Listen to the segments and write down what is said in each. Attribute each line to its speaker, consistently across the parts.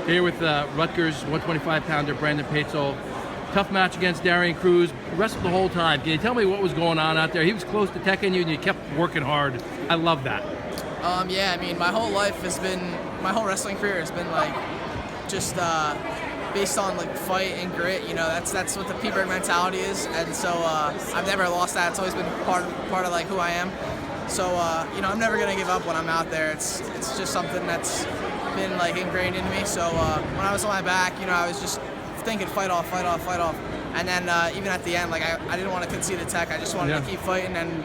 Speaker 1: Here with Rutgers 125-pounder Brandon Paetzell. Tough match against Darian Cruz. Wrestled the whole time. Can you tell me what was going on out there? He was close to teching you, and you kept working hard. I love that.
Speaker 2: Yeah, I mean, my whole wrestling career has been like just based on like fight and grit. You know, that's what the P-Bird mentality is, and so I've never lost that. It's always been part of like who I am. So you know, I'm never gonna give up when I'm out there. It's just something that's been like ingrained into me. So when I was on my back, you know, I was just thinking fight off, fight off, fight off. And then even at the end, like I didn't want to concede the tech. I just wanted to keep fighting, and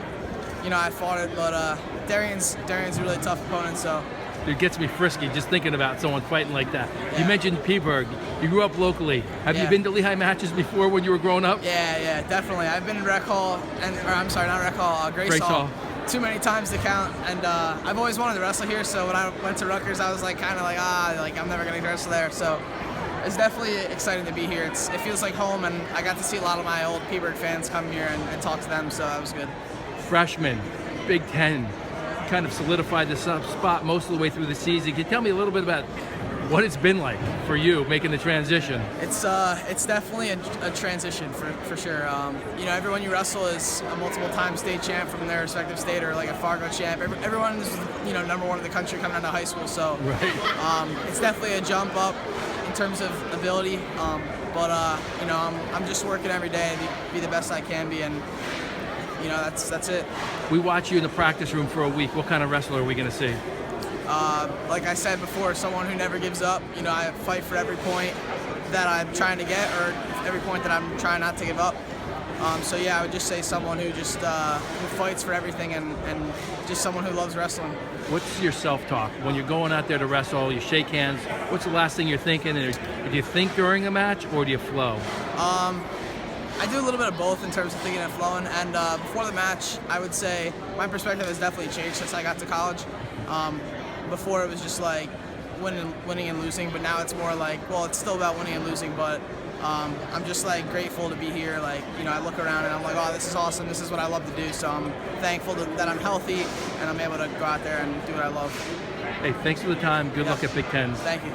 Speaker 2: you know, I fought it. But Darian's a really tough opponent, so.
Speaker 1: It gets me frisky just thinking about someone fighting like that.
Speaker 2: Yeah.
Speaker 1: You mentioned P-Berg. You grew up locally. Have you been to Lehigh matches before when you were growing up?
Speaker 2: Yeah, definitely. I've been in Rec Hall, Grace Hall. Too many times to count, and I've always wanted to wrestle here. So when I went to Rutgers, I was like kind of like I'm never gonna wrestle there. So it's definitely exciting to be here. It feels like home, and I got to see a lot of my old P-Bird fans come here and talk to them. So that was good.
Speaker 1: Freshman, Big Ten, kind of solidified the spot most of the way through the season. Can you tell me a little bit about what it's been like for you making the transition?
Speaker 2: It's definitely a transition for sure. You know, everyone you wrestle is a multiple-time state champ from their respective state, or like a Fargo champ. Everyone is, you know, #1 in the country coming out of high school. So it's definitely a jump up in terms of ability. But you know, I'm just working every day to be the best I can be, and you know, that's it.
Speaker 1: We watch you in the practice room for a week. What kind of wrestler are we going to see?
Speaker 2: Like I said before, someone who never gives up. You know, I fight for every point that I'm trying to get, or every point that I'm trying not to give up. So yeah, I would just say someone who just who fights for everything, and just someone who loves wrestling.
Speaker 1: What's your self-talk when you're going out there to wrestle? You shake hands. What's the last thing you're thinking? And do you think during a match, or do you flow?
Speaker 2: I do a little bit of both in terms of thinking and flowing. And before the match, I would say my perspective has definitely changed since I got to college. Before it was just like winning and losing, but now it's more like, well, it's still about winning and losing, but I'm just like grateful to be here. Like, you know, I look around and I'm like, oh, this is awesome. This is what I love to do. So I'm thankful that I'm healthy and I'm able to go out there and do what I love.
Speaker 1: Hey, thanks for the time. Good luck at Big Ten.
Speaker 2: Thank you.